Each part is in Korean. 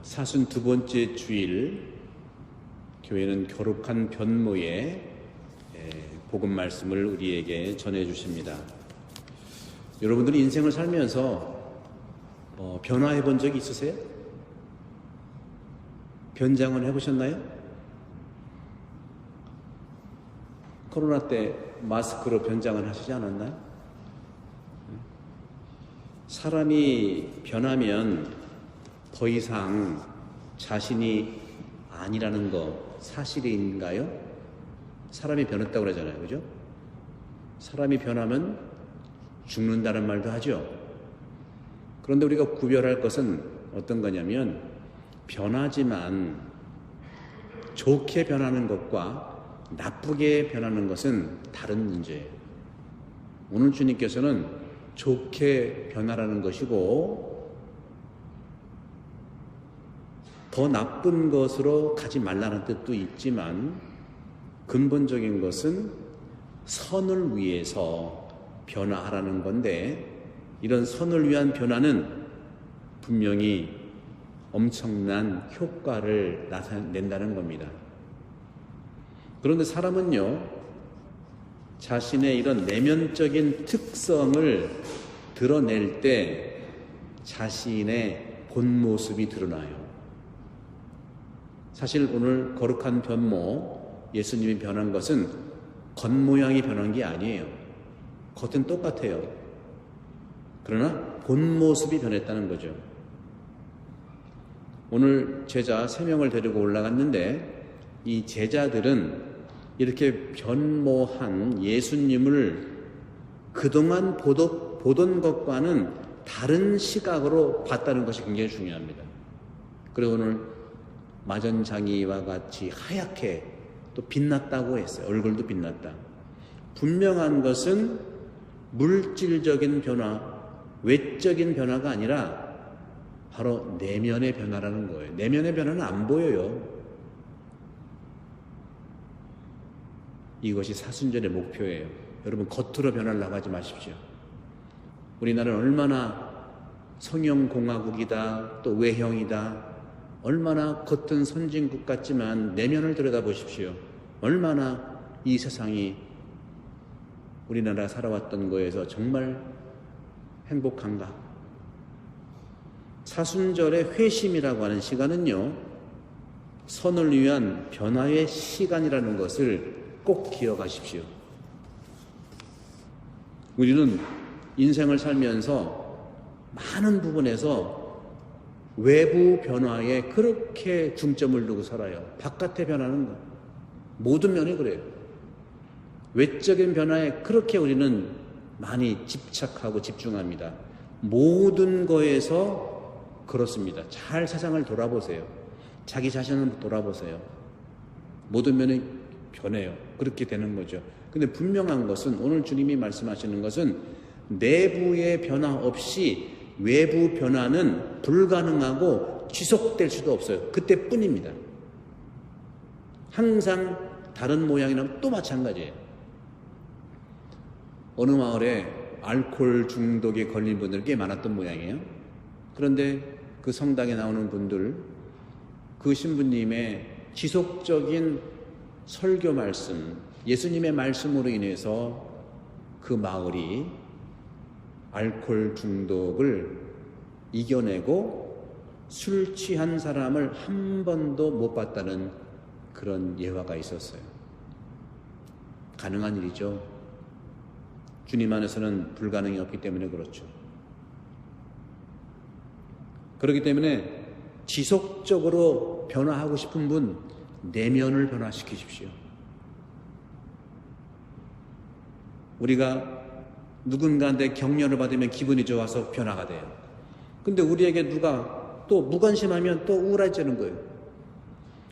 42번째 주일 교회는 거룩한 변모의 복음 말씀을 우리에게 전해 주십니다. 여러분들이 인생을 살면서 변화해 본 적이 있으세요? 변장은 해보셨나요? 코로나 때 마스크로 변장을 하시지 않았나요? 사람이 변하면 더 이상 자신이 아니라는 거 사실인가요? 사람이 변했다고 그러잖아요, 그죠? 사람이 변하면 죽는다는 말도 하죠. 그런데 우리가 구별할 것은 어떤 거냐면, 변하지만 좋게 변하는 것과 나쁘게 변하는 것은 다른 문제예요. 오늘 주님께서는 좋게 변하라는 것이고, 더 나쁜 것으로 가지 말라는 뜻도 있지만, 근본적인 것은 선을 위해서 변화하라는 건데, 이런 선을 위한 변화는 분명히 엄청난 효과를 나타낸다는 겁니다. 그런데 사람은요, 자신의 이런 내면적인 특성을 드러낼 때 자신의 본 모습이 드러나요. 사실 오늘 거룩한 변모, 예수님이 변한 것은 겉모양이 변한 게 아니에요. 겉은 똑같아요. 그러나 본 모습이 변했다는 거죠. 오늘 제자 3명을 데리고 올라갔는데, 이 제자들은 이렇게 변모한 예수님을 그동안 보던 것과는 다른 시각으로 봤다는 것이 굉장히 중요합니다. 그리고 오늘 마전장이와 같이 하얗게 또 빛났다고 했어요. 얼굴도 빛났다. 분명한 것은 물질적인 변화, 외적인 변화가 아니라 바로 내면의 변화라는 거예요. 내면의 변화는 안 보여요. 이것이 사순절의 목표예요. 여러분, 겉으로 변하려고 하지 마십시오. 우리나라는 얼마나 성형공화국이다, 또 외형이다, 얼마나 겉은 선진국 같지만 내면을 들여다보십시오. 얼마나 이 세상이 우리나라가 살아왔던 거에서 정말 행복한가? 사순절의 회심이라고 하는 시간은요, 선을 위한 변화의 시간이라는 것을 꼭 기억하십시오. 우리는 인생을 살면서 많은 부분에서 외부 변화에 그렇게 중점을 두고 살아요. 바깥의 변화는 거, 모든 면이 그래요. 외적인 변화에 그렇게 우리는 많이 집착하고 집중합니다. 모든 거에서 그렇습니다. 잘 세상을 돌아보세요. 자기 자신을 돌아보세요. 모든 면이 변해요. 그렇게 되는 거죠. 근데 분명한 것은, 오늘 주님이 말씀하시는 것은 내부의 변화 없이 외부 변화는 불가능하고 지속될 수도 없어요. 그때뿐입니다. 항상 다른 모양이라면 또 마찬가지예요. 어느 마을에 알코올 중독에 걸린 분들이 꽤 많았던 모양이에요. 그런데 그 성당에 나오는 분들, 그 신부님의 지속적인 설교 말씀, 예수님의 말씀으로 인해서 그 마을이 알코올 중독을 이겨내고 술 취한 사람을 한 번도 못 봤다는 그런 예화가 있었어요. 가능한 일이죠. 주님 안에서는 불가능이 없기 때문에 그렇죠. 그렇기 때문에 지속적으로 변화하고 싶은 분, 내면을 변화시키십시오. 우리가 누군가한테 격려를 받으면 기분이 좋아서 변화가 돼요. 근데 우리에게 누가 또 무관심하면 또 우울해지는 거예요.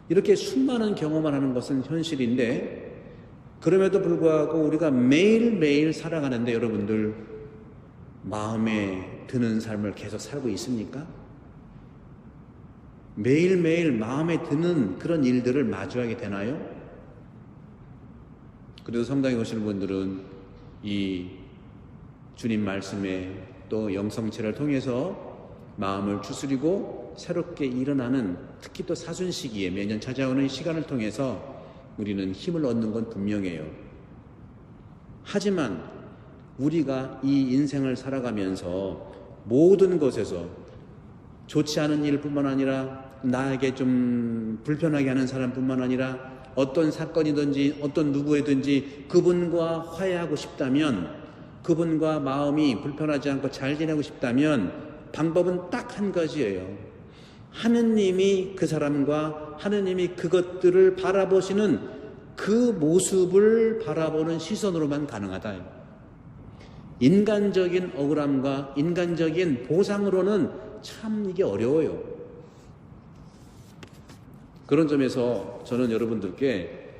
이렇게 수많은 경험을 하는 것은 현실인데, 그럼에도 불구하고 우리가 매일매일 살아가는데 여러분들 마음에 드는 삶을 계속 살고 있습니까? 매일매일 마음에 드는 그런 일들을 마주하게 되나요? 그래도 성당에 오시는 분들은 이 주님 말씀에 또 영성체를 통해서 마음을 추스리고 새롭게 일어나는, 특히 또 사순 시기에 매년 찾아오는 시간을 통해서 우리는 힘을 얻는 건 분명해요. 하지만 우리가 이 인생을 살아가면서 모든 것에서 좋지 않은 일뿐만 아니라 나에게 좀 불편하게 하는 사람뿐만 아니라 어떤 사건이든지 어떤 누구에든지 그분과 화해하고 싶다면, 그분과 마음이 불편하지 않고 잘 지내고 싶다면 방법은 딱 한 가지예요. 하느님이 그 사람과 하느님이 그것들을 바라보시는 그 모습을 바라보는 시선으로만 가능하다. 인간적인 억울함과 인간적인 보상으로는 참 이게 어려워요. 그런 점에서 저는 여러분들께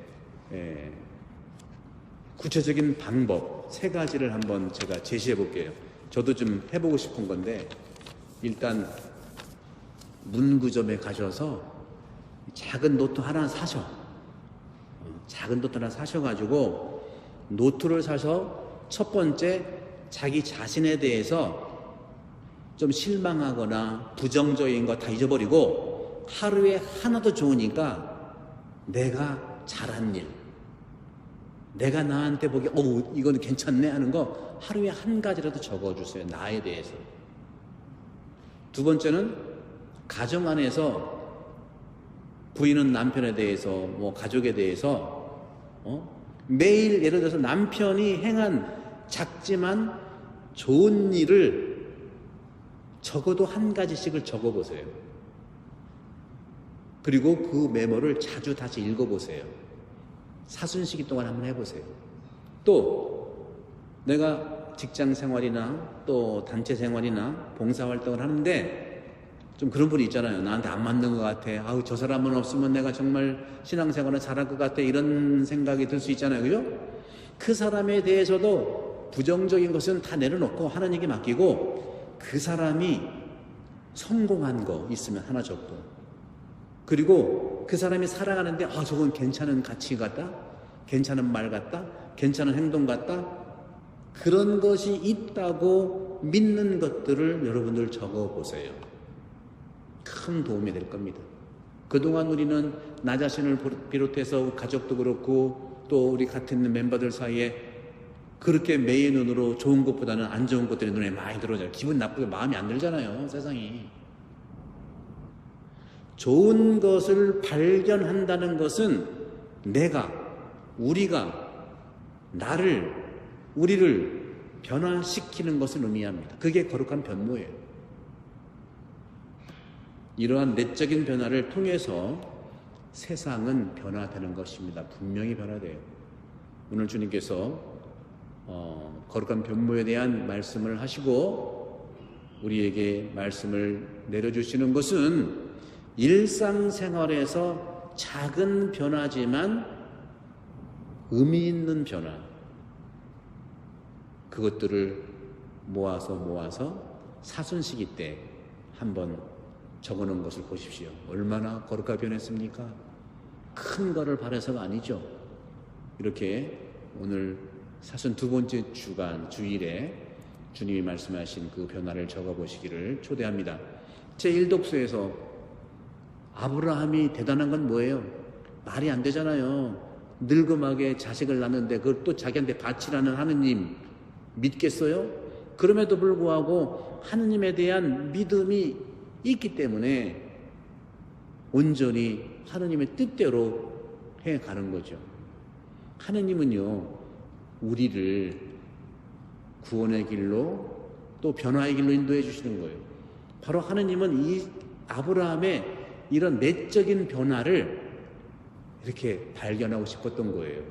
구체적인 방법 3가지를 한번 제가 제시해 볼게요. 저도 좀 해보고 싶은 건데, 일단 문구점에 가셔서 작은 노트 하나 사셔. 작은 노트 하나 사셔가지고 노트를 사서 첫 번째 자기 자신에 대해서 좀 실망하거나 부정적인 거 다 잊어버리고 하루에 하나도 좋으니까 내가 잘한 일, 내가 나한테 보기에 이건 괜찮네 하는 거 하루에 한 가지라도 적어주세요. 나에 대해서. 두 번째는 가정 안에서 부인은 남편에 대해서, 뭐 가족에 대해서 매일 예를 들어서 남편이 행한 작지만 좋은 일을 적어도 한 가지씩을 적어보세요. 그리고 그 메모를 자주 다시 읽어보세요. 사순시기 동안 한번 해보세요. 또 내가 직장 생활이나 또 단체 생활이나 봉사활동을 하는데 좀 그런 분이 있잖아요. 나한테 안 맞는 것 같아. 저 사람은 없으면 내가 정말 신앙생활을 잘할 것 같아. 이런 생각이 들 수 있잖아요. 그죠? 그 사람에 대해서도 부정적인 것은 다 내려놓고 하나님께 맡기고, 그 사람이 성공한 거 있으면 하나 적고, 그리고 그 사람이 살아가는데 저건 괜찮은 가치 같다, 괜찮은 말 같다, 괜찮은 행동 같다, 그런 것이 있다고 믿는 것들을 여러분들 적어보세요. 큰 도움이 될 겁니다. 그동안 우리는 나 자신을 비롯해서 가족도 그렇고 또 우리 같은 멤버들 사이에 그렇게 매의 눈으로 좋은 것보다는 안 좋은 것들이 눈에 많이 들어오잖아요. 기분 나쁘게 마음이 안 들잖아요. 세상이. 좋은 것을 발견한다는 것은 우리가 우리를 변화시키는 것을 의미합니다. 그게 거룩한 변모예요. 이러한 내적인 변화를 통해서 세상은 변화되는 것입니다. 분명히 변화돼요. 오늘 주님께서 거룩한 변모에 대한 말씀을 하시고 우리에게 말씀을 내려주시는 것은 일상생활에서 작은 변화지만 의미 있는 변화, 그것들을 모아서 사순시기 때 한번 적어놓은 것을 보십시오. 얼마나 거룩하게 변했습니까? 큰 거를 바라서가 아니죠. 이렇게 오늘 사순 2번째 주일에 주님이 말씀하신 그 변화를 적어보시기를 초대합니다. 제1독서에서 아브라함이 대단한 건 뭐예요? 말이 안 되잖아요. 늙음하게 자식을 낳는데 그걸 또 자기한테 바치라는 하느님 믿겠어요? 그럼에도 불구하고 하느님에 대한 믿음이 있기 때문에 온전히 하느님의 뜻대로 해가는 거죠. 하느님은요, 우리를 구원의 길로 또 변화의 길로 인도해 주시는 거예요. 바로 하느님은 이 아브라함의 이런 내적인 변화를 이렇게 발견하고 싶었던 거예요.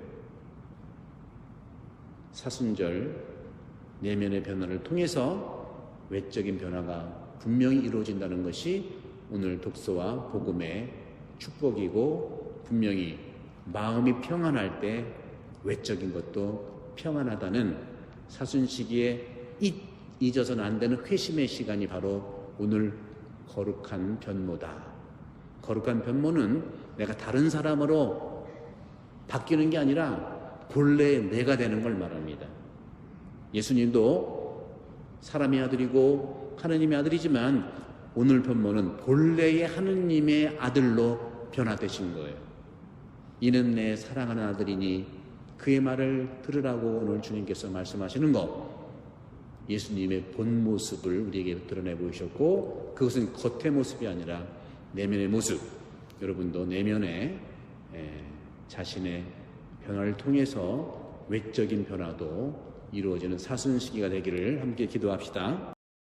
사순절 내면의 변화를 통해서 외적인 변화가 분명히 이루어진다는 것이 오늘 독서와 복음의 축복이고, 분명히 마음이 평안할 때 외적인 것도 평안하다는 사순시기에 잊어서는 안 되는 회심의 시간이 바로 오늘 거룩한 변모다. 거룩한 변모는 내가 다른 사람으로 바뀌는 게 아니라 본래 내가 되는 걸 말합니다. 예수님도 사람의 아들이고 하나님의 아들이지만 오늘 본문은 본래의 하느님의 아들로 변화되신 거예요. 이는 내 사랑하는 아들이니 그의 말을 들으라고 오늘 주님께서 말씀하시는 것. 예수님의 본 모습을 우리에게 드러내 보이셨고, 그것은 겉의 모습이 아니라 내면의 모습. 여러분도 내면의 자신의 변화를 통해서 외적인 변화도 이루어지는 사순 시기가 되기를 함께 기도합시다.